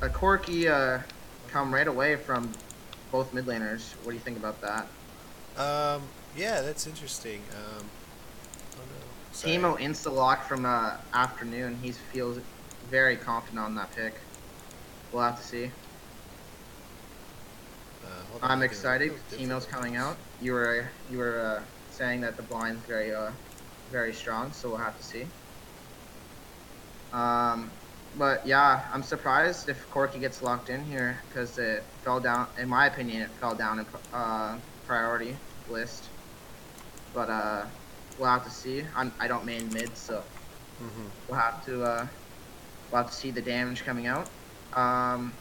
a Corky come right away from both mid laners. What do you think about that? Um, yeah, that's interesting. Oh no, sorry. Timo insta lock from afternoon. He feels very confident on that pick. We'll have to see. Hold on, I'm making it a excited. little Timo's difficult. coming out. You were saying that the blind's very strong, so we'll have to see. Um, but yeah, I'm surprised if Corky gets locked in here because it fell down. In my opinion, it fell down in priority list. But we'll have to see. I don't main mid, so Mm-hmm. we'll have to uh, we'll have to see the damage coming out. Um,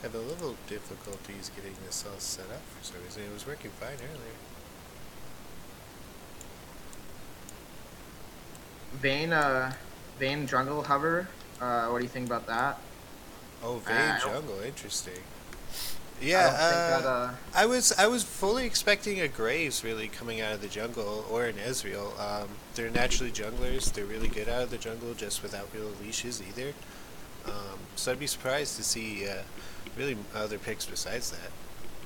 Have a little difficulties getting this all set up for some reason. It was working fine earlier. Vayne Vayne jungle hover. What do you think about that? Oh, Vayne I don't jungle, interesting. I don't think that Yeah, I was fully expecting a Graves really coming out of the jungle or an Ezreal. They're naturally junglers. They're really good out of the jungle just without real leashes either. So I'd be surprised to see really other picks besides that.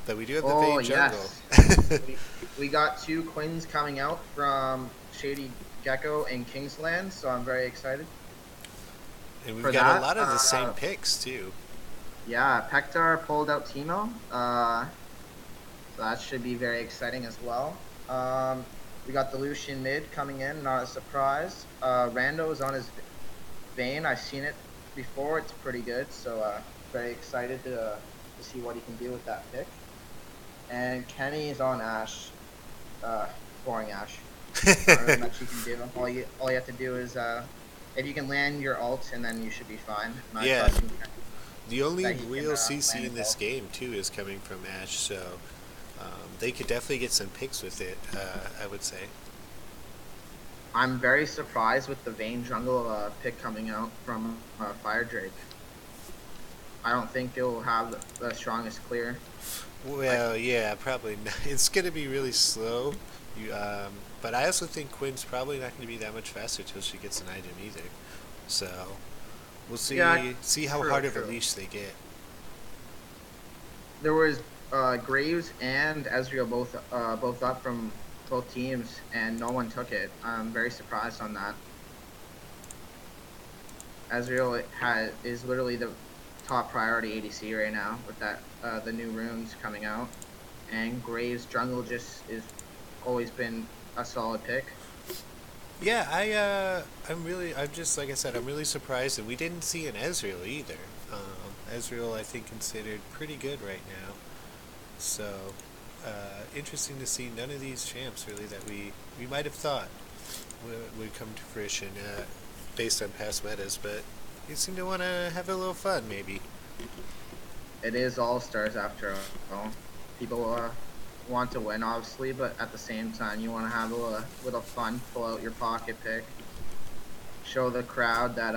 But we do have the Oh Vayne jungle. yes, we got two Quins coming out from Shady Gecko and Kingsland, so I'm very excited And we've for got a that. lot of the same picks too. Yeah, Pektar pulled out Timo, so that should be very exciting as well. We got the Lucian mid coming in, not a surprise. Rando is on his Vayne. I've seen it before; it's pretty good, so very excited to see what he can do with that pick. And Kenny is on Ash, uh, boring Ash. Not really much you can do. All you have to do is if you can land your ult, and then you should be fine. And I Yeah, trust in Kenny the only that he can real land CC in his this ult. game too is coming from Ash, so they could definitely get some picks with it. I would say. I'm very surprised with the Vayne jungle pick coming out from Fire Drake. I don't think it will have the strongest clear. Like Well, yeah, probably not. It's going to be really slow. You, but I also think Quinn's probably not going to be that much faster till she gets an item either. So we'll yeah, see how true, hard of a true. leash they get. There was Graves and Ezreal both up from both teams, and no one took it. I'm very surprised on that. Ezreal is literally the top priority ADC right now with that the new runes coming out, and Graves jungle just is always been a solid pick. Yeah, I'm just like I said, I'm really surprised that we didn't see an Ezreal either. Ezreal, I think, considered pretty good right now. So interesting to see none of these champs really that we might have thought would come to fruition based on past metas, but you seem to want to have a little fun, maybe. It is all stars after all. People want to win, obviously, but at the same time, you want to have a little fun. Pull out your pocket pick, show the crowd that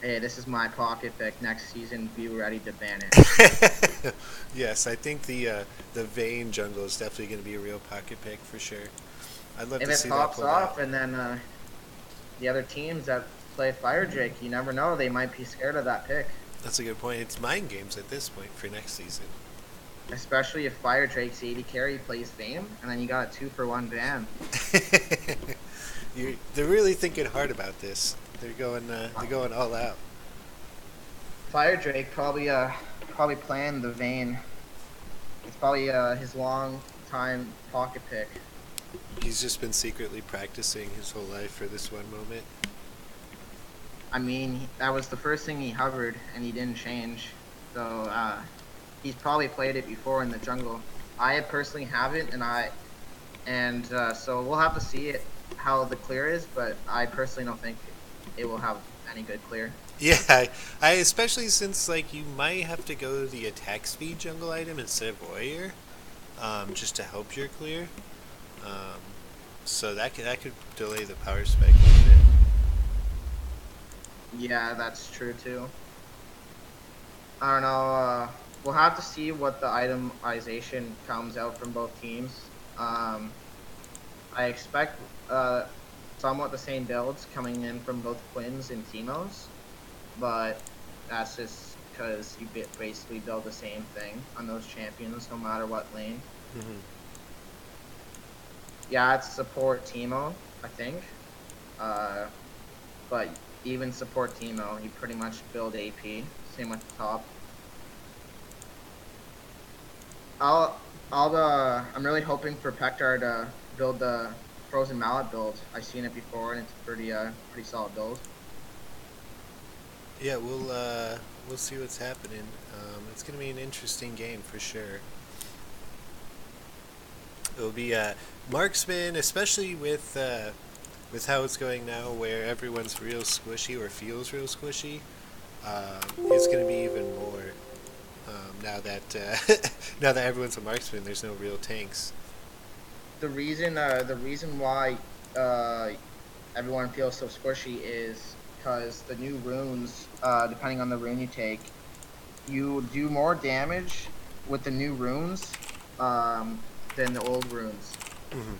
hey, this is my pocket pick. Next season, be ready to ban it. Yes, I think the Vayne jungle is definitely going to be a real pocket pick for sure. I'd love If to it see that pops pulled out. off, and then the other teams that play Fire Drake, you never know. They might be scared of that pick, That's a good point. It's mind games at this point for next season. especially if Fire Drake's AD carry plays Fame, and then you got a 2-for-1 ban. They're really thinking hard about this. They're going all out. Fire Drake probably playing the Vayne. It's probably his long time pocket pick. He's just been secretly practicing his whole life for this one moment. I mean, that was the first thing he hovered, and he didn't change. So he's probably played it before in the jungle. I personally haven't, and so we'll have to see it how the clear is. But I personally don't think it will have any good clear. Yeah, I especially since like you might have to go the attack speed jungle item instead of warrior, just to help your clear. Um, so that could delay the power spike a little bit. Yeah, that's true too. I don't know. We'll have to see what the itemization comes out from both teams. I expect somewhat the same builds coming in from both Quins and Timos, but That's just because you basically build the same thing on those champions, no matter what lane. Hmm. Yeah, it's support Teemo, I think. Uh, but even support Teemo, you pretty much build AP. Same with the top. I'm really hoping for Pektar to build the Frozen Mallet build. I've seen it before, and it's pretty solid build. Yeah, we'll see what's happening. It's gonna be an interesting game for sure. It'll be Marksman, especially with how it's going now, where everyone's real squishy or feels real squishy. It's gonna be even more now that now that everyone's a marksman. There's no real tanks. The reason why uh, everyone feels so squishy is because the new runes, depending on the rune you take, you do more damage with the new runes than the old runes. Hmm.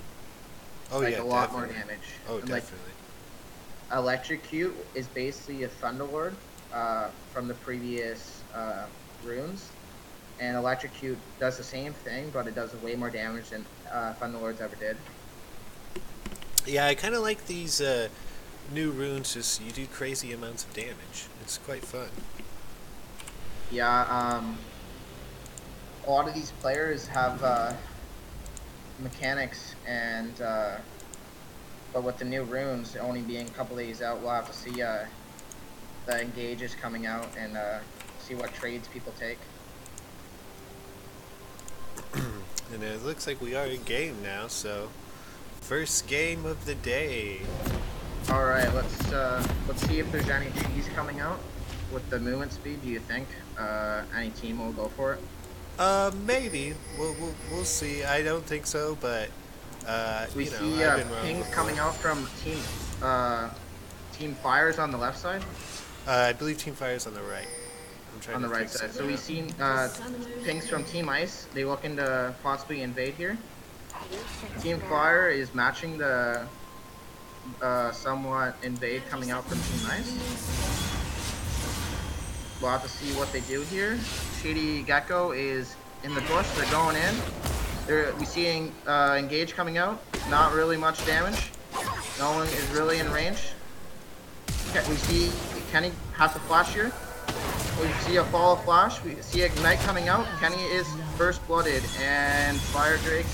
Oh Like yeah, a lot more definitely. damage. Oh, And like definitely. electrocute is basically a Thunderlord from the previous runes, and electrocute does the same thing, but it does way more damage than Thunderlords ever did. Yeah, I kind of like these new runes. Just you do crazy amounts of damage. It's quite fun. Yeah, a lot of these players have mechanics, and but with the new runes only being a couple days out, we'll have to see the engages coming out and see what trades people take. And it looks like we are in game now. So first game of the day. All right, let's see if there's any cheese coming out with the movement speed. Do you think any team will go for it? Maybe we'll see. I don't think so, but We see I've been wrong pings before. coming out from team fires on the left side, I believe Team Fire is on the right. I'm trying on to the right think side. So something we up. seen pings from Team Ice. They looking to possibly invade here. Team Fire is matching the somewhat invade coming out from Team Ice. We'll have to see what they do here. Shady Gecko is in the bush. They're going in. We seeing engage coming out. Not really much damage. No one is really in range. We see Kenny has to flash here. We see a follow flash. We see Ignite coming out. Kenny is first blooded, and Fire Drake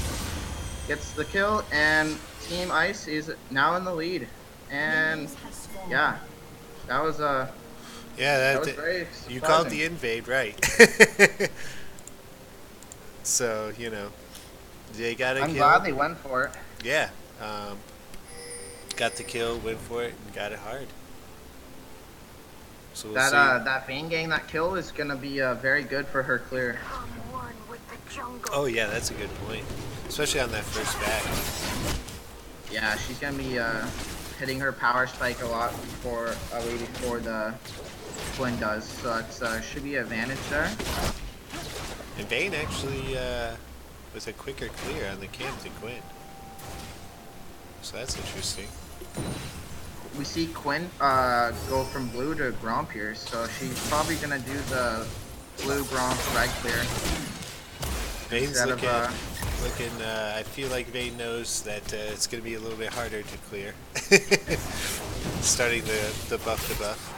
gets the kill, and Team Ice is now in the lead. And yeah, that was Yeah, very you called surprising. the invade right. So they got a I'm glad kill. they went for it. Yeah, um, got the kill, went for it, and got it hard. So we'll see. That Vayne getting that kill is gonna be very good for her clear. Oh yeah, that's a good point, especially on that first back. Yeah, she's gonna be hitting her power spike a lot before way before the Quinn does. So it's should be an advantage there. And Bane actually was a quicker clear on the camp than Quinn, so that's interesting. We see Quinn go from blue to Grand Pierce, so she's probably gonna do the blue Grand red clear Vane's instead of looking. I feel like Vane knows that it's going to be a little bit harder to clear. Starting the buff to buff.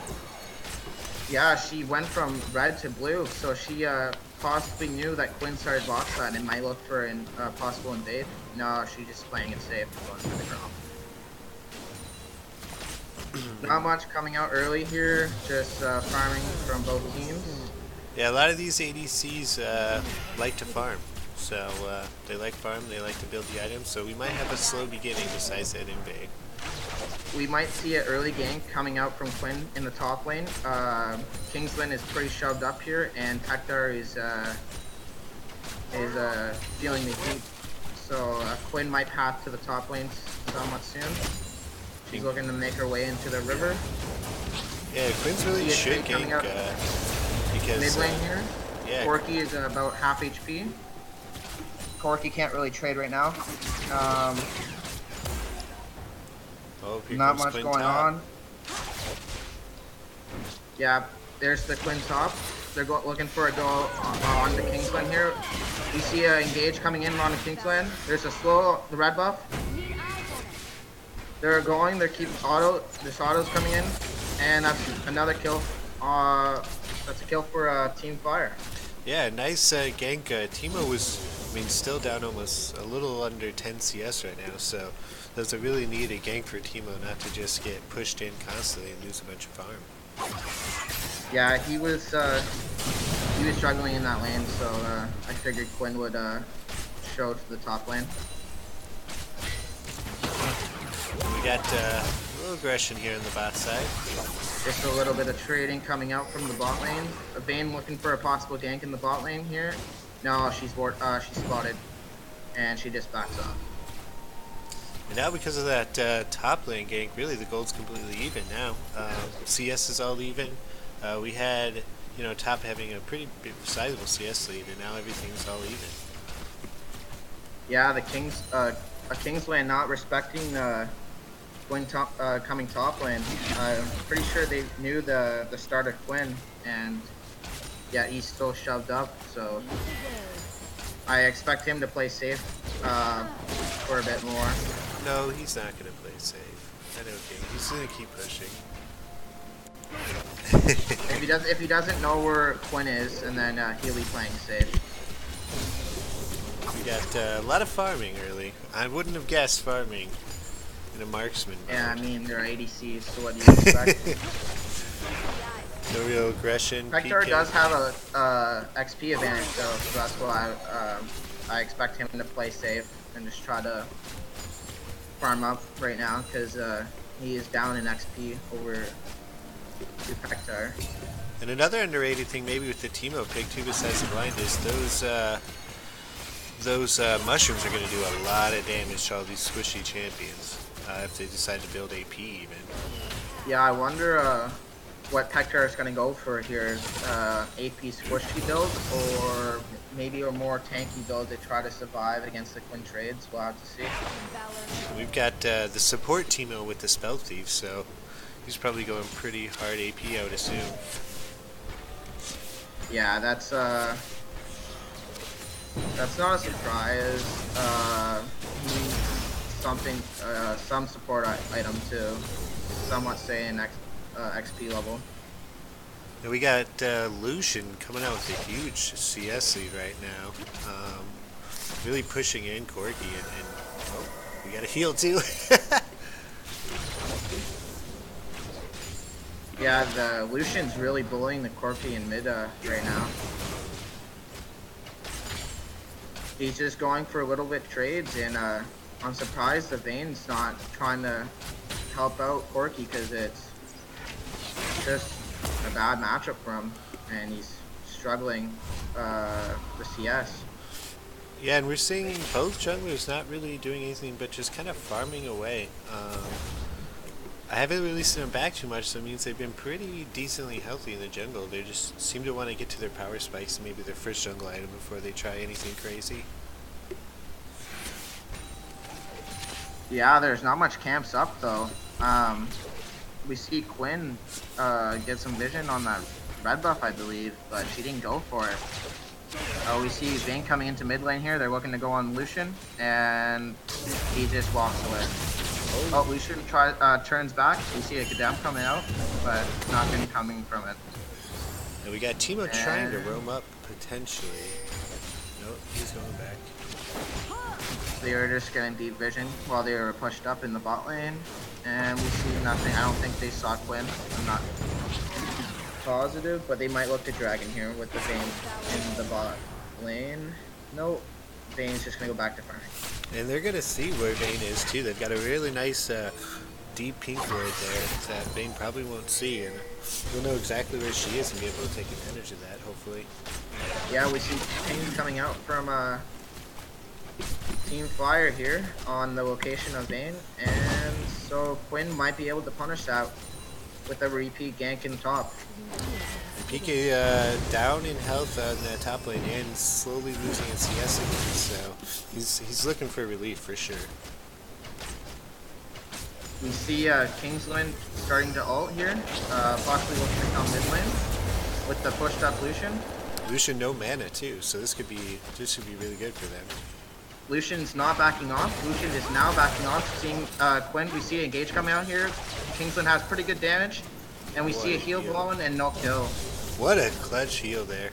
yeah, she went from red to blue, so she possibly knew that Quinn started box side and might look for an possible invade. No, she's just playing it safe, going for the Grand. Not much coming out early here, just farming from both teams. Yeah, a lot of these ADCs like to farm. So they like farm, they like to build the items. So we might have a slow beginning besides that invade. We might see an early gank coming out from Quinn in the top lane. Kingsland is pretty shoved up here, and Pektar is feeling the heat. So Quinn might path to the top lane somewhat soon. She's looking to make her way into the river. Yeah, Quinn's really See a should trade coming gank out because mid lane here. yeah. Corki is about half HP. Corki can't really trade right now. Oh, here Not comes much Quinn going top. on. Yeah, There's the Quinn top. They're looking for a go on the Kingsland here. We see a engage coming in on the Kingsland. There's a slow, the red buff. They're going. They keep auto. This auto's coming in, and that's another kill. That's a kill for Team Fire. Yeah, nice gank. Timo was, I mean, still down almost a little under 10 CS right now, so that's a really needed gank for Timo not to just get pushed in constantly and lose a bunch of farm. Yeah, he was struggling in that lane, so I figured Quinn would show to the top lane. We got a little aggression here on the bot side. Just a little bit of trading coming out from the bot lane. Vayne looking for a possible gank in the bot lane here. No, she's spotted, and she just backs off. And now because of that top lane gank, really the gold's completely even now. CS is all even. We had, you know, top having a pretty big, sizable CS lead, and now everything's all even. Yeah, the Kings, a Kingsland not respecting Quinn coming top lane. I'm pretty sure they knew the start of Quinn, and yeah, he's still shoved up. So I expect him to play safe for a bit more. No, he's not going to play safe. I know, King. He's going to keep pushing. If he doesn't know where Quinn is, and then he'll be playing safe. We got a lot of farming early. I wouldn't have guessed farming in a marksman mode. Yeah, I mean, they're ADCs, so what do you expect? No real aggression. Hector PK. does have a XP advantage, though, so that's why I expect him to play safe and just try to farm up right now, because he is down in XP over to Hector. And another underrated thing, maybe with the Timo pick too, besides the blind, is those mushrooms are going to do a lot of damage to all these squishy champions if they decide to build AP even. Yeah, I wonder what Hector is going to go for here. AP squishy build, or maybe a more tanky build to try to survive against the Quinn trades. We'll have to see. We've got the support Timo with the Spell Thief, so he's probably going pretty hard AP, I would assume. Yeah, that's not a surprise. He needs something, some support item to somewhat stay in XP level. And we got Lucian coming out with a huge CS lead right now. Really pushing in Corki, and oh, we got a heal too. Yeah, the Lucian's really bullying the Corki in mid right now. He's just going for a little bit trades, and I'm surprised the Vayne's not trying to help out Corki, because it's just a bad matchup for him, and he's struggling with CS. Yeah, and we're seeing both junglers not really doing anything but just kind of farming away. I haven't really seen them back too much, so it means they've been pretty decently healthy in the jungle. They just seem to want to get to their power spikes and maybe their first jungle item before they try anything crazy. Yeah, there's not much camps up though. We see Quinn get some vision on that red buff, I believe, but she didn't go for it. We see Vayne coming into mid lane here. They're looking to go on Lucian, and he just walks away. Oh, Lucian turns back. We see a Kadem coming out, but nothing coming from it. And we got Timo trying to roam up, potentially. Nope, he's going back. They were just getting deep vision while they were pushed up in the bot lane, and we see nothing. I don't think they saw Quinn. I'm not positive, but they might look to Dragon here with the Vayne in the bot lane. Nope. Vayne's just going to go back to farming. And they're going to see where Vayne is, too. They've got a really nice deep pink ward there that Vayne probably won't see, and we'll know exactly where she is and be able to take advantage of that, hopefully. Yeah, we see ping coming out from Team Fire here on the location of Vayne, and so Quinn might be able to punish that with a repeat gank in top. PK down in health on the top lane and slowly losing its CS again, so he's looking for relief for sure. We see Kingsland starting to ult here, possibly looking to come mid lane. with the pushed up Lucian. Lucian no mana too, so this should be really good for them. Lucian's not backing off. Lucian is now backing off. Seeing Quinn, we see Engage coming out here. Kingsland has pretty good damage. And we see a heal blowing and no kill. What a clutch heal there.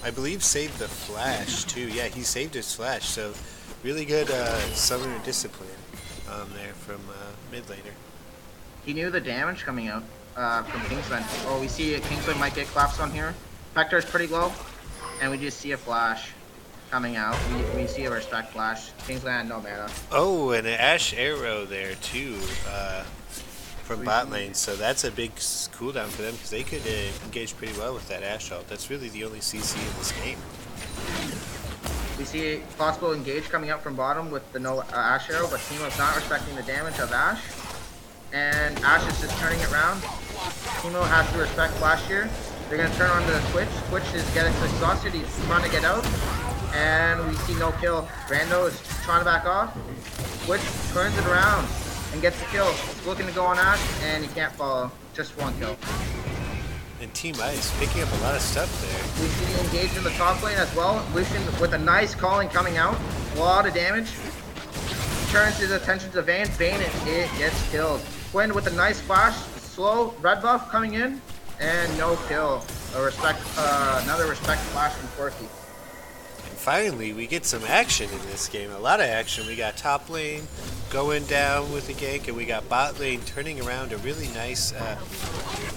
I believe saved the flash too. Yeah, he saved his flash, so really good summoner discipline there from mid laner. He knew the damage coming out from Kingsland. Oh, we see Kingsland might get collapsed on here. Vector's pretty low. And we just see a flash coming out. We see a respect flash. Kingsland had no mana. Oh, and an Ash arrow there too from bot lane. So that's a big cooldown for them because they could engage pretty well with that Ash ult. That's really the only CC in this game. We see possible engage coming out from bottom with the no Ash arrow, but Teemo's not respecting the damage of Ash. And Ash is just turning it around. Teemo has to respect flash here. They're going to turn on to Twitch. Twitch is getting exhausted. He's trying to get out. And we see no kill. Rando is trying to back off. Twitch turns it around and gets the kill. He's looking to go on Ash, and he can't follow. Just one kill. And Team Ice picking up a lot of stuff there. We see engaged in the top lane as well. Lucian with a nice calling coming out. A lot of damage. Turns his attention to Vayne. Vayne, it gets killed. Quinn with a nice flash. Slow red buff coming in. And no kill. Another respect flash from Quirky. And finally, we get some action in this game. A lot of action. We got top lane going down with the gank, and we got bot lane turning around a really nice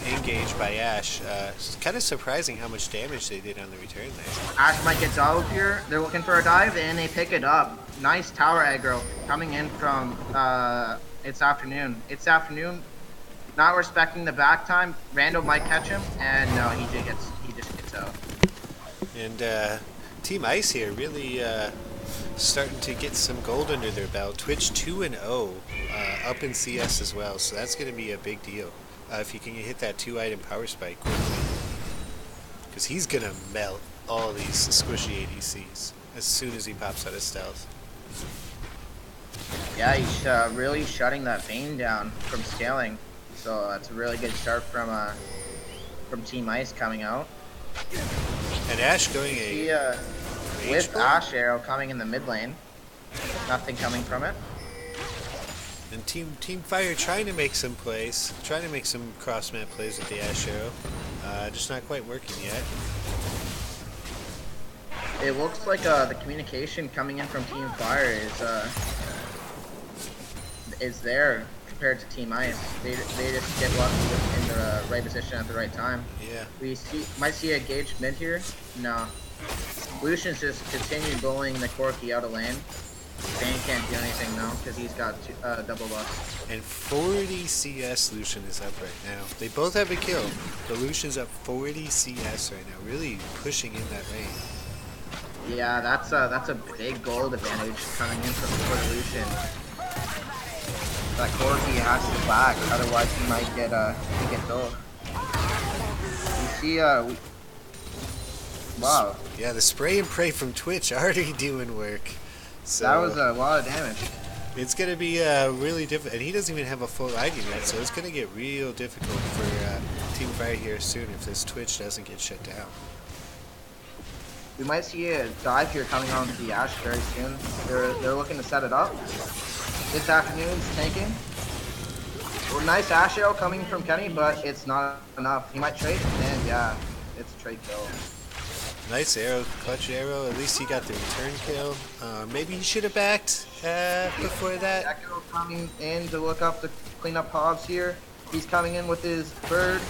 engage by Ash. It's kind of surprising how much damage they did on the return there. Ash might get dove here. They're looking for a dive, and they pick it up. Nice tower aggro coming in from It's Afternoon. It's Afternoon. Not respecting the back time. Rando might catch him, and no, he just gets out. And Team Ice here really starting to get some gold under their belt. Twitch 2-0 up in CS as well, so that's going to be a big deal if you can hit that 2-item power spike quickly, because he's going to melt all these squishy ADCs as soon as he pops out of stealth. Yeah, he's really shutting that Vayne down from scaling. So that's a really good start from Team Ice coming out. And Ash going with Ash arrow coming in the mid lane. Nothing coming from it. And Team Fire trying to make some plays, trying to make some cross map plays with the Ash arrow. Just not quite working yet. It looks like the communication coming in from Team Fire is there. Compared to Team Ice, they just get lucky in the right position at the right time. Yeah. We might see a gauge mid here. No. Lucian's just continued bullying the Corki out of lane. Vayne can't do anything now because he's got double buff. And 40 CS Lucian is up right now. They both have a kill, but Lucian's up 40 CS right now, really pushing in that lane. Yeah, that's a big gold advantage coming in for Lucian. That Corki has to back, otherwise he might get killed. You see, wow. Yeah, the spray and pray from Twitch already doing work. So that was a lot of damage. It's gonna be really difficult, and he doesn't even have a full item yet, so it's gonna get real difficult for Team Fire here soon if this Twitch doesn't get shut down. We might see a dive here coming on to the Ash very soon. They're looking to set it up. This Afternoon's tanking. Well, nice Ash arrow coming from Kenny, but it's not enough. He might trade, and yeah, it's a trade kill. Nice arrow, clutch arrow. At least he got the return kill. Maybe he should have backed before that. Echo coming in to look up to clean up Hobbs here. He's coming in with his bird,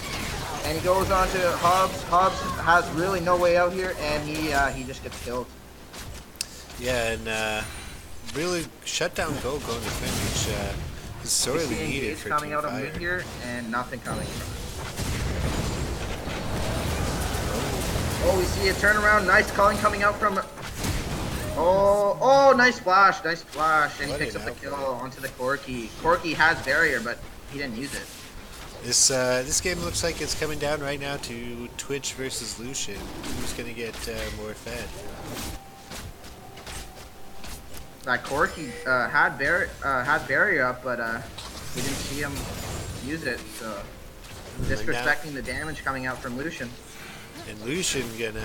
and he goes on to Hobbs. Hobbs has really no way out here, and he just gets killed. Yeah, and really shut down gold going to finish is sorely needed for coming Team out of Fire. mid here, and nothing coming from it. Oh, we see a turnaround. Nice calling coming out from. Oh, nice flash, and he picks up the kill onto the Corki. Corki has barrier, but he didn't use it. This game looks like it's coming down right now to Twitch versus Lucian. Who's gonna get more fed? That Corki had barrier up, but we didn't see him use it. So disrespecting the damage coming out from Lucian. And Lucian gonna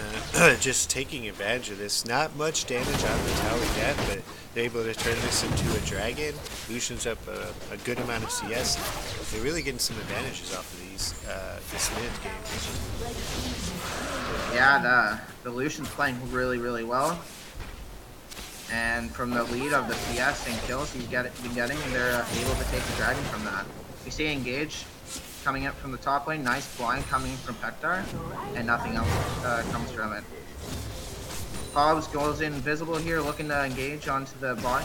just taking advantage of this. Not much damage on the tower yet, but they're able to turn this into a dragon. Lucian's up a good amount of CS. They're really getting some advantages off of these this mid game. Yeah, the Lucian's playing really, really well. And from the lead of the CS and kills he's been getting, they're able to take the dragon from that. We see Engage coming up from the top lane. Nice blind coming from Pektar, and nothing else comes from it. Hobbs goes invisible here, looking to engage onto the bot.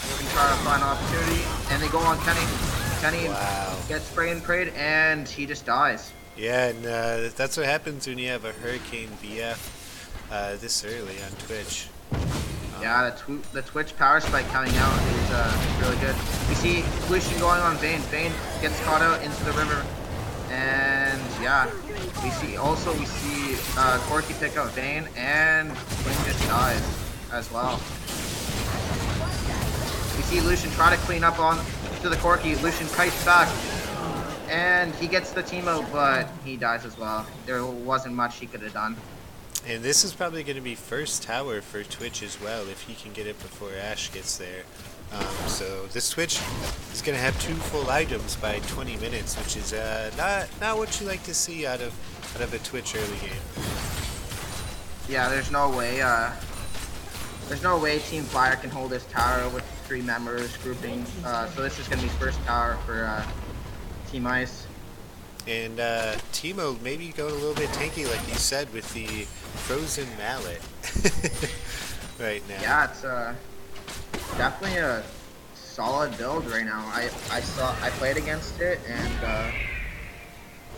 Looking to try to find an opportunity, and they go on Kenny. Kenny gets sprayed and prayed, and he just dies. Yeah, and that's what happens when you have a Hurricane BF this early on Twitch. Yeah, the Twitch power spike coming out is really good. We see Lucian going on Vayne. Vayne gets caught out into the river. And yeah, we see Corki pick up Vayne, and Quinn just dies as well. We see Lucian try to clean up on to the Corki. Lucian kites back, and he gets the team out, but he dies as well. There wasn't much he could have done. And this is probably going to be first tower for Twitch as well, if he can get it before Ashe gets there. So this Twitch is going to have 2 full items by 20 minutes, which is not what you like to see out of a Twitch early game. Yeah, there's no way Team Fire can hold this tower with 3 members grouping. So this is going to be first tower for Team Ice. And Teemo maybe going a little bit tanky, like you said, with the frozen mallet right now. Yeah, it's definitely a solid build right now. I played against it, and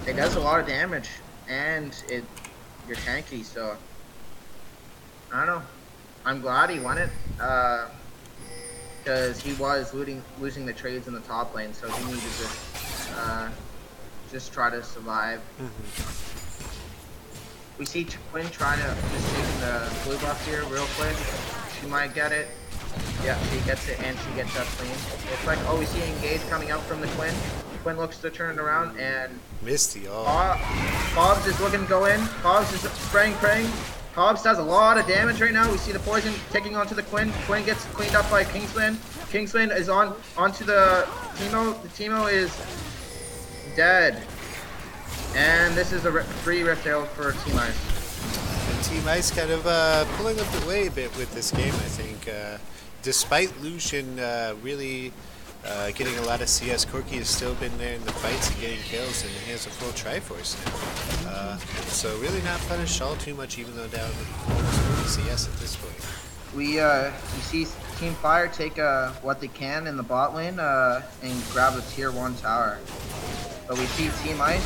it does a lot of damage, and you're tanky. So I don't know. I'm glad he won it because he was losing the trades in the top lane, so he needed to just try to survive. We see Quinn trying to just take the blue buff here real quick. She might get it. Yeah, she gets it, and she gets that clean. It's like, oh, we see Engage coming out from the Quinn. Quinn looks to turn it around, and missed the all. Hobbs is looking to go in. Hobbs is spraying, praying. Hobbs does a lot of damage right now. We see the poison taking onto the Quinn. Quinn gets cleaned up by Kingsland. Kingsland is onto the Teemo. The Teemo is dead. And this is a free Rift Herald for Team Ice. And Team Ice kind of pulling up the way a bit with this game, I think. Despite Lucian really getting a lot of CS, Corki has still been there in the fights and getting kills, and he has a full Triforce now. So really not punished all too much, even though down almost 40 CS at this point. We see Team Fire take what they can in the bot lane and grab the tier 1 tower. But we see Team Ice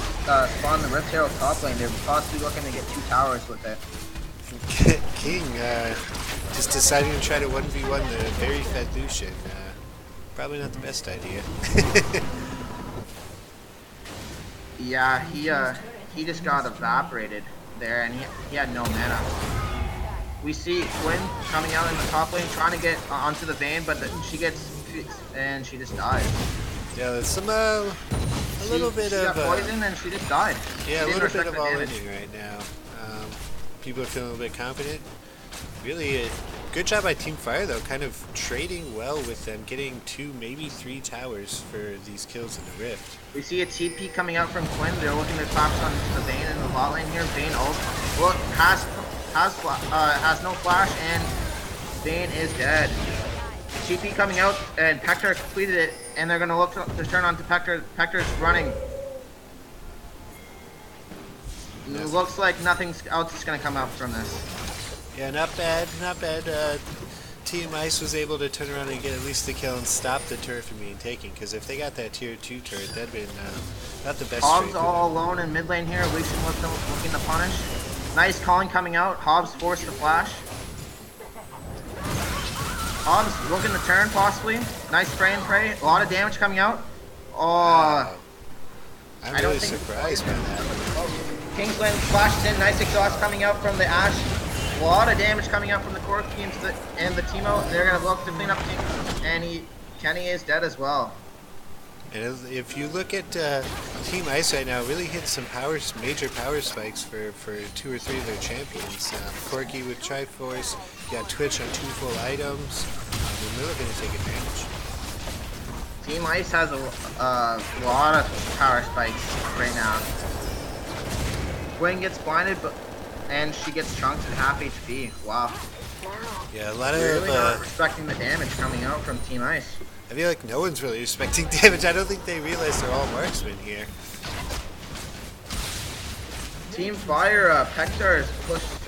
spawn the Rift Herald top lane. They're possibly looking to get 2 towers with it. King just deciding to try to 1v1 the very fed Lucian. Probably not the best idea. Yeah, he just got evaporated there, and he had no mana. We see Quinn coming out in the top lane trying to get onto the Vayne, but she gets, and she just dies. Yeah, there's some a little bit of got poison, and she just died. Yeah, a little bit of all-inning right now. People are feeling a little bit confident. Really, good job by Team Fire though, kind of trading well with them, getting 2, maybe 3 towers for these kills in the Rift. We see a TP coming out from Quinn. They're looking to collapse on the Vayne in the bot lane here. Vayne ult. Look, has no flash, and Vayne is dead. TP coming out, and Pektar completed it, and they're gonna look to turn on to Pektar. Pektar's running. It looks like nothing else is gonna come out from this. Yeah, not bad, not bad. Team Ice was able to turn around and get at least the kill and stop the turret from being taken, because if they got that tier 2 turret, that'd been not the best. Hobbs all alone in mid lane here. Lucian looking to punish. Nice calling coming out. Hobbs forced the flash. Hobbs looking to turn possibly. Nice spray and pray. A lot of damage coming out. Oh, wow. I'm really surprised by that. Kingsland flashes in. Nice exhaust coming out from the Ashe. A lot of damage coming out from the core teams and the Teemo. They're gonna look to clean up King, and Kenny is dead as well. And if you look at Team Ice right now, really hit some major power spikes for 2 or 3 of their champions. Corky with Triforce, you got Twitch on 2 full items. They're really going to take advantage. Team Ice has a lot of power spikes right now. Quinn gets blinded, and she gets chunked at half HP. Wow. Yeah, a lot of really not respecting the damage coming out from Team Ice. I feel like no one's really respecting damage. I don't think they realize they're all marksmen here. Team Fire, Pector is pushed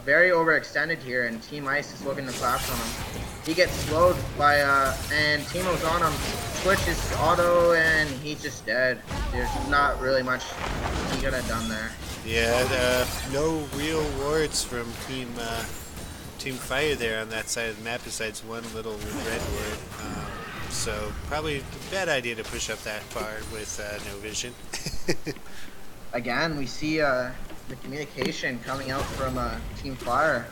very overextended here, and Team Ice is looking to flash on him. He gets slowed by, and Teemo's on him. Twitch is auto, and he's just dead. There's not really much he could have done there. Yeah, no real wards from Team Fire there on that side of the map besides one little red ward. So probably a bad idea to push up that far with no vision. Again, we see the communication coming out from Team Fire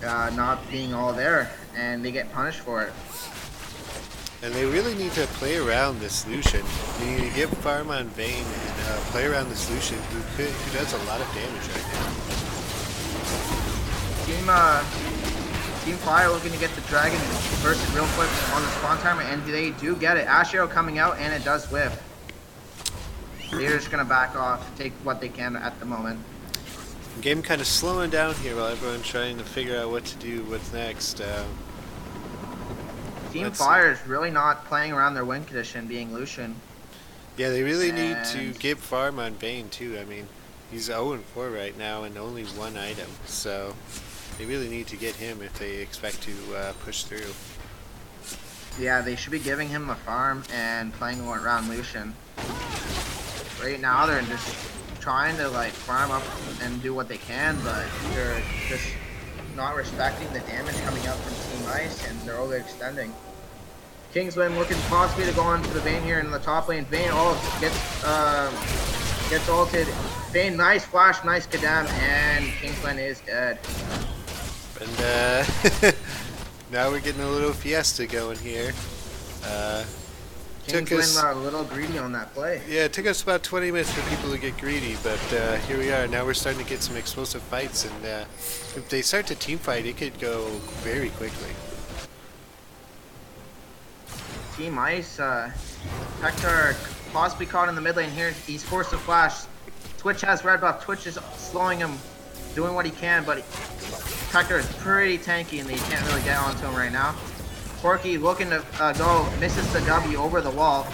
not being all there, and they get punished for it. And they really need to play around this Lucian. They need to give farm on Vayne and play around this Lucian who does a lot of damage right now. Team Fire looking to get the dragon bursted real quick on the spawn timer, and they do get it. Ash Arrow coming out, and it does whiff. They're just going to back off, take what they can at the moment. The game kind of slowing down here while everyone's trying to figure out what to do, what's next. Team Fire is really not playing around their win condition, being Lucian. Yeah, they really need to give farm on Vayne too. I mean, he's 0-4 right now and only 1 item, so they really need to get him if they expect to push through. Yeah, they should be giving him the farm and playing around Lucian. Right now, they're just trying to like farm up and do what they can, but they're just not respecting the damage coming out from Team Ice, and they're overextending. Kingsman looking possibly to go on to the Vayne here in the top lane. Vayne gets ulted. Vayne, nice flash, nice kadam, and Kingsman is dead. And now we're getting a little fiesta going here. Kingsman a little greedy on that play. Yeah, it took us about 20 minutes for people to get greedy, but here we are. Now we're starting to get some explosive fights, and if they start to team fight, it could go very quickly. Team Ice, Hector possibly caught in the mid lane here. He's forced to flash. Twitch has red buff. Twitch is slowing him, doing what he can, but Hector is pretty tanky, and they can't really get onto him right now. Corky looking to go, misses the W over the wall.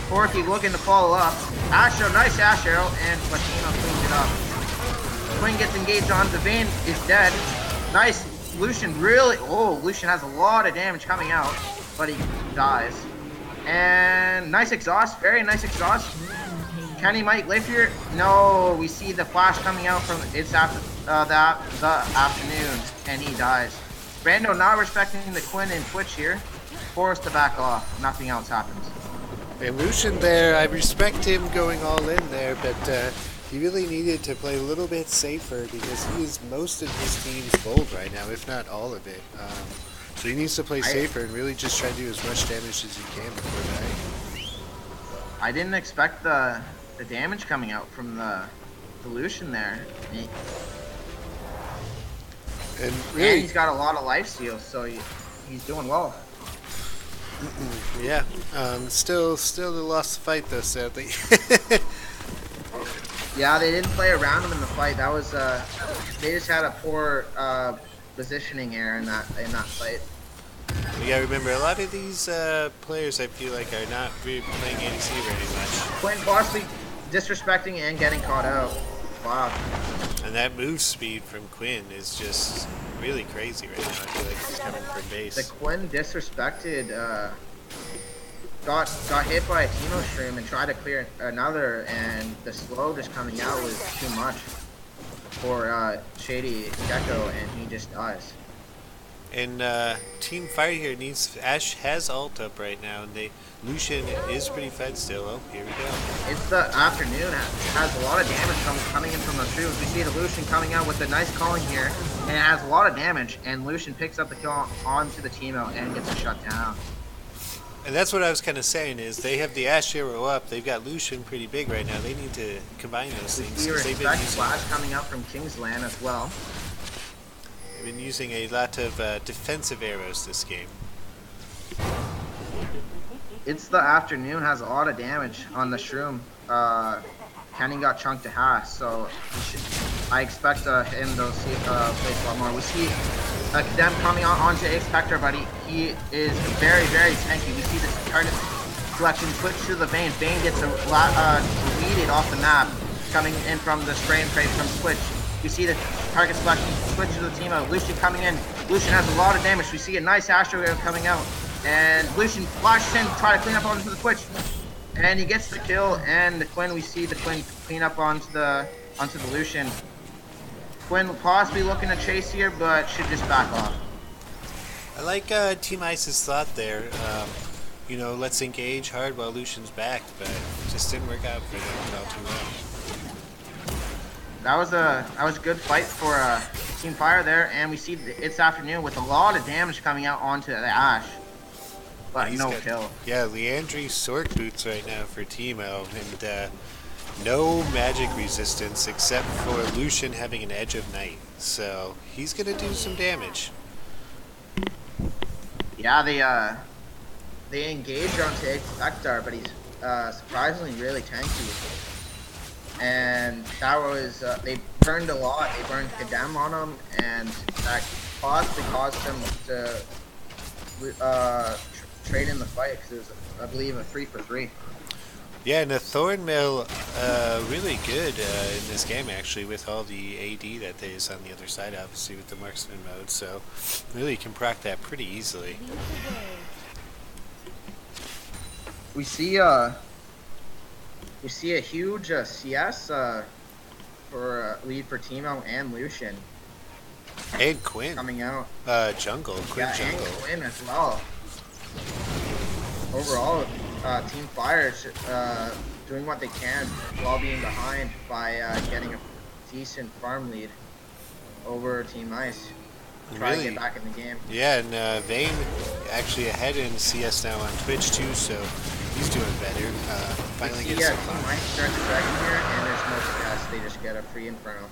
Corky looking to follow up. Ash Arrow, nice Ash Arrow, and Platino cleans it up. Quinn gets engaged on. The Vayne is dead. Nice. Lucian really, Lucian has a lot of damage coming out, but he dies. And nice exhaust, very nice exhaust. Kenny might live here. No, we see the flash coming out from it's after the afternoon, and he dies. Brando not respecting the Quinn and Twitch here, forced to back off. Nothing else happens. And Lucian there, I respect him going all in there, but he really needed to play a little bit safer because he is most of his team's gold right now, if not all of it. So he needs to play safer and really just try to do as much damage as he can before dying. I didn't expect the damage coming out from the Lucian there. And really, and he's got a lot of lifesteal, so he's doing well. Yeah, still they lost the fight though, sadly. Yeah, they didn't play around him in the fight. That was they just had a poor positioning error in that fight. You gotta remember, a lot of these players, I feel like, are not really playing ADC very much. Quinn possibly disrespecting and getting caught out. Wow. And that move speed from Quinn is just really crazy right now. I feel like he's coming from base. The Quinn disrespected, got hit by a Timo stream and tried to clear another, and the slow just coming out was too much for Shady Gecko, and he just dies. And Team Fire here needs Ash has ult up right now, and Lucian is pretty fed still. Oh, here we go. It's the afternoon. Has a lot of damage coming in from the streams. We see the Lucian coming out with a nice calling here, and it has a lot of damage. And Lucian picks up the kill onto the Teemo and gets it shut down. And that's what I was kind of saying is they have the Ash Arrow up. They've got Lucian pretty big right now. They need to combine those We things see because Respect Flash coming out from Kingsland as well. they've been using a lot of defensive arrows this game. It's the afternoon, has a lot of damage on the Shroom. Kenny got chunked to half, so I expect him to place a lot more. We see them coming onto X-Spectre, but he is very, very tanky. We see the target selection switch to the Vayne. Vayne gets deleted off the map, coming in from the spray and pray from Switch. We see the target selection switch to the team out. Lucian coming in. Lucian has a lot of damage. We see a nice Astro Wave coming out. And Lucian flashes in to try to clean up onto the Twitch. And he gets the kill, and the Quinn, we see the Quinn clean up onto the Lucian. Quinn possibly looking to chase here, but should just back off. I like Team Ice's thought there. You know, let's engage hard while Lucian's back, but it just didn't work out for them all too well. That was a good fight for Team Fire there, and we see it's afternoon with a lot of damage coming out onto the Ash. But no kill. Yeah, Leandri Sork boots right now for Teemo, and no magic resistance except for Lucian having an Edge of Night. So he's gonna do some damage. Yeah, they engaged onto Expector, but he's surprisingly really tanky. And that was they burned a lot. They burned Kadem on him, and that possibly caused him to trade in the fight because it was, I believe, a 3-for-3. Yeah, and the Thornmail really good in this game actually with all the AD that there is on the other side, obviously with the Marksman mode. So really you can proc that pretty easily. We see a huge CS for lead for Teemo and Lucian. And Quinn coming out. Jungle. Quinn yeah, Jungle. And Quinn as well. Overall, Team Fire is doing what they can while being behind by getting a decent farm lead over Team Ice. Try to get back in the game. Yeah, and Vayne actually ahead in CS now on Twitch too, so he's doing better. Finally gets some Team Ice start the dragon here, and there's no stress. They just get a free Inferno.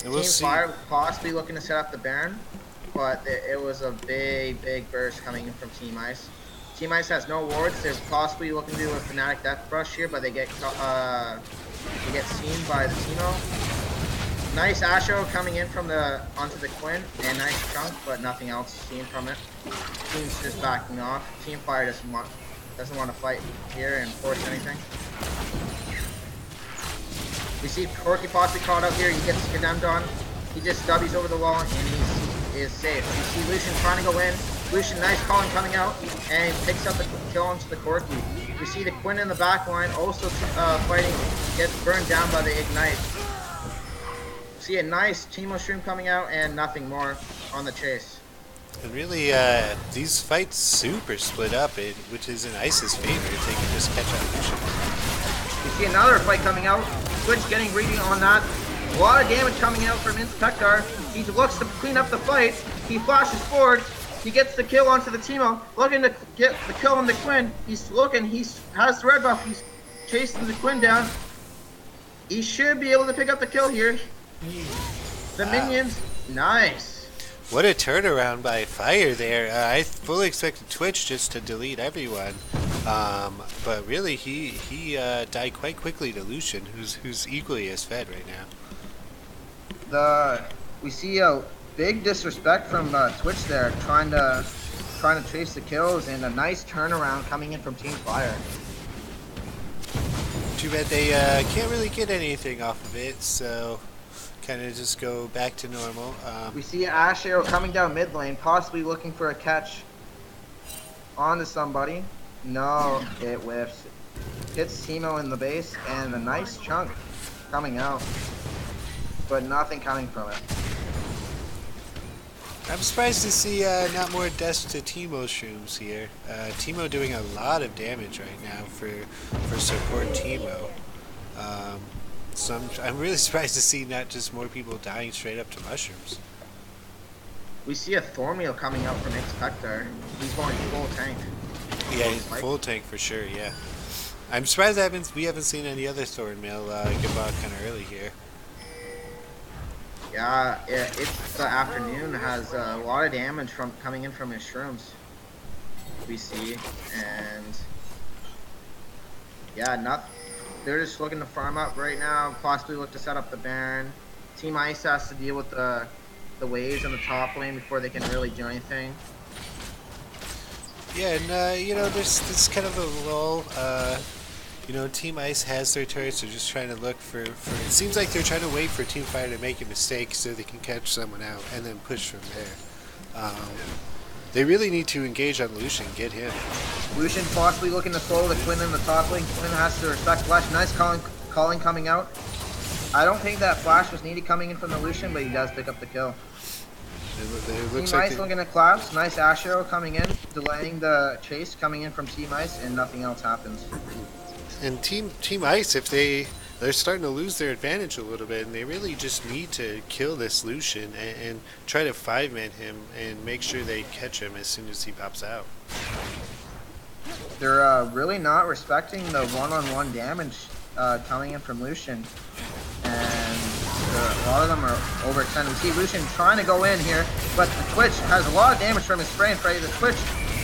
We'll Team Fire possibly looking to set up the Baron, but it was a big burst coming in from Team Ice. Team Ice has no wards. They're possibly looking to do a Fnatic Death Rush here, but they get seen by the Teemo. Nice Asho coming in from onto the Quinn, and nice chunk, but nothing else seen from it. Team's just backing off. Team Fire doesn't want to fight here and force anything. We see Corky possibly caught out here. He gets condemned on. He just W's over the wall, and he is safe. We see Lucian trying to go in. Lucian, nice calling coming out, and he picks up the kill onto the Corky. We see the Quinn in the back line also fighting, gets burned down by the Ignite. See a nice Teemo stream coming out, and nothing more on the chase. And really, these fights super split up, which is in Ice's favor. They can just catch up Lucian. We see another fight coming out. Switch getting reading on that. A lot of damage coming out from Inspector. He looks to clean up the fight. He flashes forward. He gets the kill onto the Teemo. Looking to get the kill on the Quinn. He's looking. He has the red buff. He's chasing the Quinn down. He should be able to pick up the kill here. The minions. Nice. What a turnaround by Fire there. I fully expected Twitch just to delete everyone. But really, he died quite quickly to Lucian, who's equally as fed right now. We see a big disrespect from Twitch there, trying to chase the kills, and a nice turnaround coming in from Team Fire. Too bad they can't really get anything off of it, so kind of just go back to normal. We see Ash Arrow coming down mid lane, possibly looking for a catch onto somebody. No, it whiffs. Hits Teemo in the base, and a nice chunk coming out, but nothing coming from it. I'm surprised to see not more deaths to Teemo shrooms here. Teemo doing a lot of damage right now for support Teemo. So I'm really surprised to see not just more people dying straight up to mushrooms. We see a Thornmeal coming out from Expector. He's going full tank. Yeah, he's full tank for sure. Yeah, I'm surprised we haven't seen any other Thornmail get bought kind of early here. Yeah, it's the afternoon has a lot of damage from coming in from his shrooms. We see, and yeah, they're just looking to farm up right now. Possibly look to set up the Baron. Team Ice has to deal with the waves in the top lane before they can really do anything. Yeah, and there's kind of a lull. Team Ice has their turrets. They're just trying to look for. It seems like they're trying to wait for Team Fire to make a mistake so they can catch someone out and then push from there. They really need to engage on Lucian, get him. Lucian possibly looking to solo the Quinn in the top lane. Quinn has to respect Flash. Nice calling coming out. I don't think that Flash was needed coming in from the Lucian, but he does pick up the kill. Team Ice looking at collapse. Nice Ash Arrow coming in, delaying the chase coming in from Team Ice, and nothing else happens. And Team Ice, if they're starting to lose their advantage a little bit, and they really just need to kill this Lucian and try to 5-man him and make sure they catch him as soon as he pops out. They're really not respecting the one-on-one damage coming in from Lucian, and a lot of them are overextended. We see Lucian trying to go in here, but the Twitch has a lot of damage from his spray and pray. The Twitch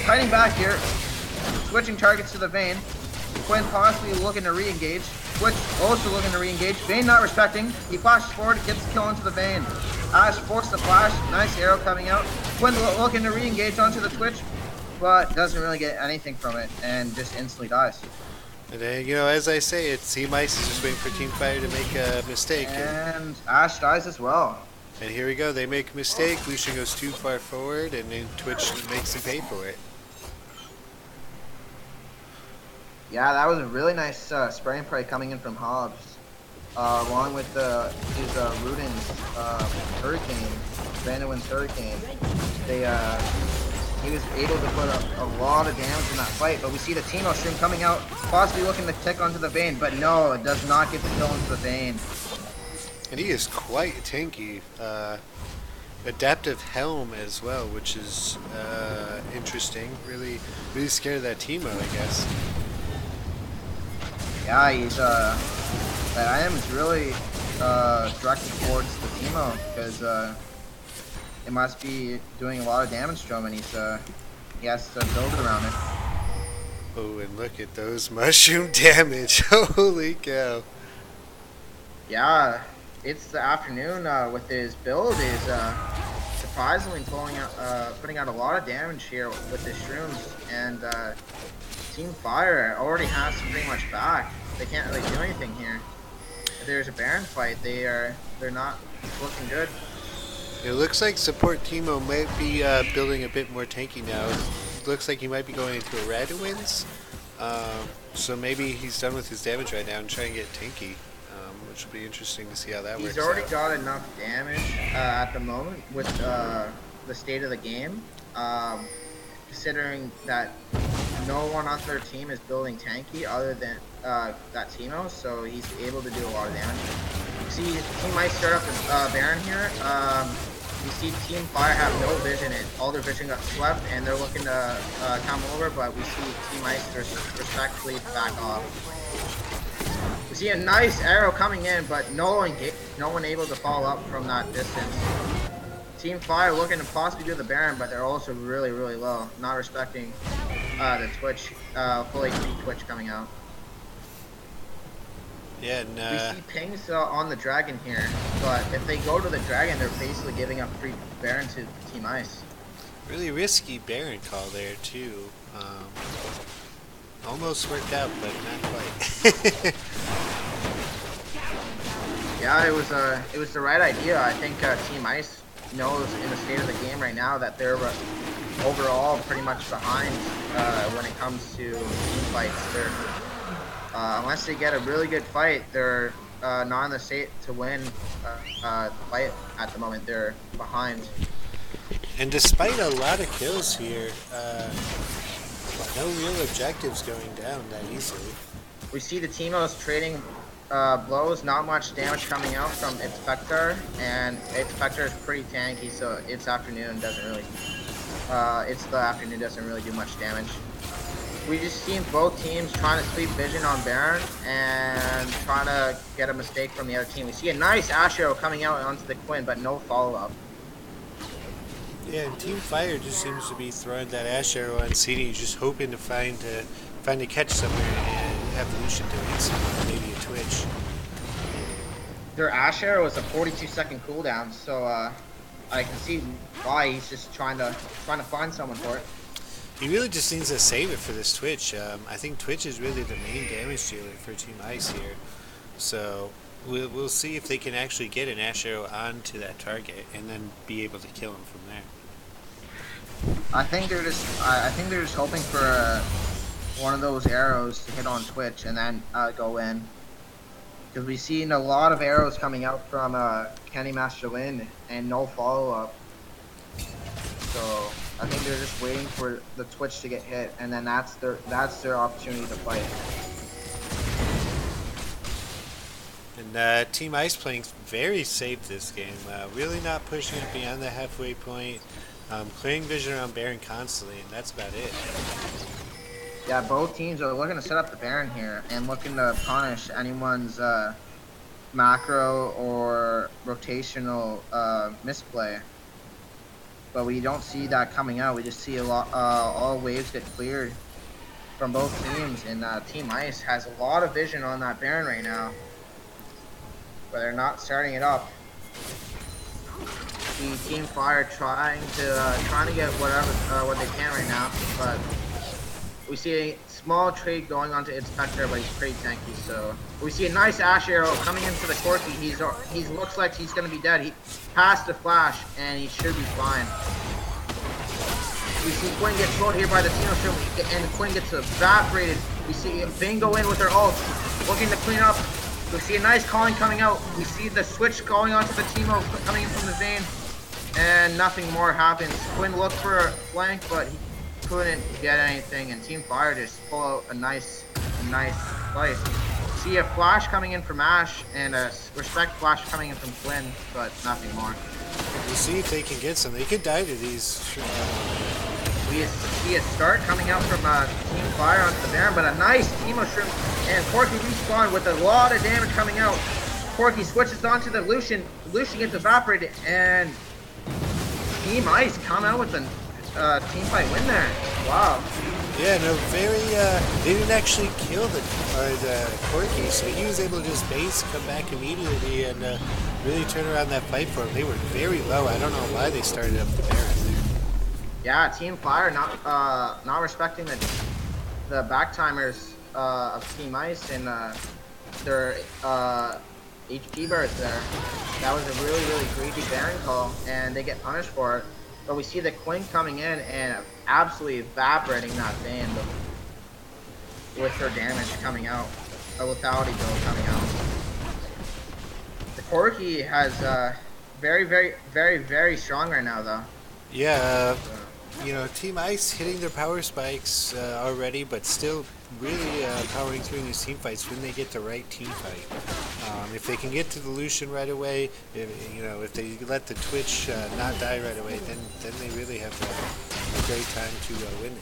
fighting back here, switching targets to the Vayne. Quinn possibly looking to re-engage. Twitch also looking to re-engage. Vayne not respecting. He flashes forward, gets the kill into the Vayne. Ash forced the flash. Nice arrow coming out. Quinn looking to re-engage onto the Twitch, but doesn't really get anything from it and just instantly dies. And then, as I say, Team Ice is just waiting for Team Fire to make a mistake. And Ash dies as well. And here we go. They make a mistake. Lucian goes too far forward, and then Twitch makes him pay for it. Yeah, that was a really nice spray and pray coming in from Hobbs, along with his Ruden's Hurricane, Vandewin's Hurricane. He was able to put a lot of damage in that fight, but we see the Teemo stream coming out, possibly looking to tick onto the Vayne, but no, it does not get the kill into the Vayne. And he is quite tanky. Adaptive Helm as well, which is interesting. Really scared of that Teemo, I guess. Yeah, that item is really directed towards the Teemo, because it must be doing a lot of damage to him, and he has to build around it. Oh, and look at those mushroom damage. Holy cow. Yeah, it's the afternoon with his build is surprisingly putting out a lot of damage here with his shrooms, and Team Fire already has him pretty much back. They can't really do anything here. If there's a Baron fight, they're not looking good. It looks like support Teemo might be building a bit more tanky now. It looks like he might be going into a Radowinds. So maybe he's done with his damage right now and trying to get tanky, which will be interesting to see how that works out. He's already got enough damage at the moment with the state of the game, considering that no one on their team is building tanky other than that Teemo, so he's able to do a lot of damage. You see Team Ice start up the Baron here. You see Team Fire have no vision. All their vision got swept, and they're looking to come over, but we see Team Ice respectfully back off. We see a nice arrow coming in, but no one able to follow up from that distance. Team Fire looking to possibly do the Baron, but they're also really low, not respecting the Twitch, full HP Twitch coming out. Yeah, and we see pings on the Dragon here, but if they go to the Dragon, they're basically giving up free Baron to Team Ice. Really risky Baron call there too. Almost worked out, but not quite. Yeah, it was the right idea. I think Team Ice knows in the state of the game right now that they're overall pretty much behind when it comes to team fights. Unless they get a really good fight, they're not in the state to win the fight at the moment. They're behind. And despite a lot of kills here, no real objectives going down that easily. We see the Teemos trading blows, not much damage coming out from its Spectre, and its Spectre is pretty tanky, so its afternoon doesn't really, it's the afternoon doesn't really do much damage. We just seen both teams trying to sweep vision on Baron and trying to get a mistake from the other team. We see a nice Ashero coming out onto the Quinn, but no follow-up. Yeah, and Team Fire just seems to be throwing that Ash Arrow on CD, just hoping to find a catch somewhere and have Lucian do it, maybe a Twitch. Their Ash Arrow is a 42-second cooldown, so I can see why he's just trying to find someone for it. He really just needs to save it for this Twitch. I think Twitch is really the main damage dealer for Team Ice here. So we'll see if they can actually get an Ash Arrow onto that target and then be able to kill him from there. I think they're just hoping for one of those arrows to hit on Twitch and then go in. Because we've seen a lot of arrows coming out from Kenny Master Lin and no follow-up. So I think they're just waiting for the Twitch to get hit, and then that's their opportunity to fight. And Team Ice playing very safe this game, really not pushing it beyond the halfway point, clearing vision around Baron constantly, and that's about it. Yeah, both teams are looking to set up the Baron here and looking to punish anyone's macro or rotational misplay. But we don't see that coming out. We just see a lot, all waves get cleared from both teams, and Team Ice has a lot of vision on that Baron right now, but they're not starting it up. The Team Fire trying to get what they can right now, but we see a small trade going onto its Spectre, but he's pretty tanky. So we see a nice Ash Arrow coming into the Corki. He looks like he's gonna be dead. He passed the flash, and he should be fine. We see Quinn get slowed here by the Tino Shield, and Quinn gets evaporated. We see Vayne go in with her ult, looking to clean up. We see a nice calling coming out. We see the switch going onto the Timo coming in from the Vayne, and nothing more happens. Quinn looked for a flank, but he couldn't get anything, and Team Fire just pull out a nice fight. See a flash coming in from Ash and a respect flash coming in from Quinn, but nothing more. We'll see if they can get some. They could die to these. We see a start coming out from Team Fire onto the Baron, but a nice Timo Shrimp, and Corki respawned with a lot of damage coming out. Corki switches onto the Lucian. Lucian gets evaporated, and Team Ice come out with a team fight win there. Wow. Yeah, no, they didn't actually kill the Corki, so he was able to just base, come back immediately, and really turn around that fight for him. They were very low. I don't know why they started up the Baron there. Yeah, Team Fire not respecting the back timers of Team Ice and their HP bars there. That was a really greedy Baron call, and they get punished for it. But we see the Quinn coming in and absolutely evaporating that Vayne with her damage coming out, a lethality build coming out. The Corki has very strong right now, though. Yeah, you know, Team Ice hitting their power spikes already, but still really powering through these team fights when they get the right team fight. If they can get to the Lucian right away, if they let the Twitch not die right away, then they really have a great time to win it.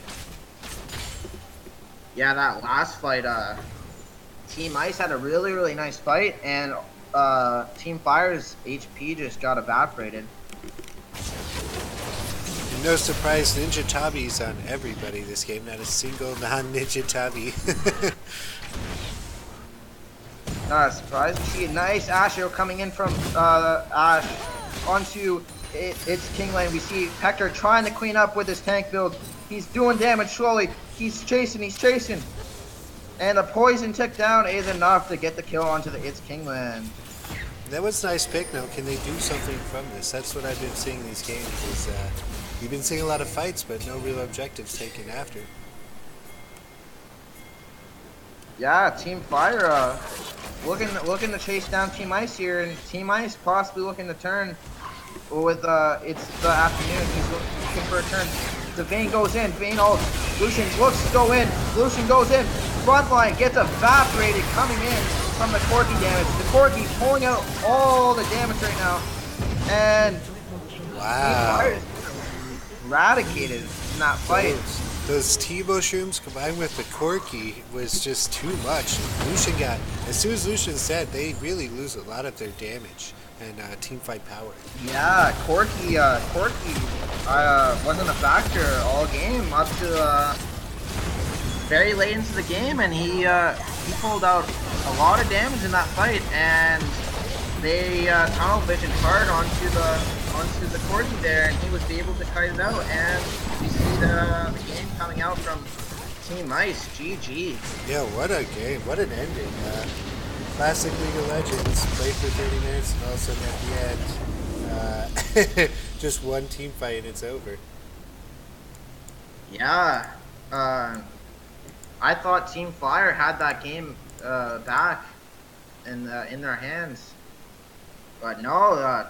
Yeah, that last fight, Team Ice had a really nice fight, and Team Fire's HP just got evaporated. No surprise, Ninja Tabi's on everybody this game, not a single non-Ninja Tabi. Not a surprise. We see a nice Asher coming in from Ash onto its King Lane. We see Hector trying to clean up with his tank build. He's doing damage slowly. He's chasing. And the poison tick down is enough to get the kill onto the It's King Lane. That was a nice pick. Now, can they do something from this? That's what I've been seeing in these games. Is you've been seeing a lot of fights, but no real objectives taken after. Yeah, Team Fire looking to chase down Team Ice here, and Team Ice possibly looking to turn with it's the afternoon. He's looking for a turn. The Vayne goes in. Vayne ult. Lucian looks to go in. Lucian goes in. Frontline gets evaporated coming in. from the Corky damage. The Corky pulling out all the damage right now. And Team Fire Wow. is eradicated in that fight. Those T-mushrooms combined with the Corky was just too much. Lucian got, as soon as Lucian said, they really lose a lot of their damage and team fight power. Yeah, Corky wasn't a factor all game up to very late into the game, and he pulled out a lot of damage in that fight, and they tunnel visioned hard onto the Corky there, and he was able to kite it out, and we see the game coming out from Team Ice. GG. Yeah, what a game. What an ending. Classic League of Legends. Play for 30 minutes and all of a sudden at the end, just one team fight and it's over. Yeah. I thought Team Fire had that game back in their hands, but no.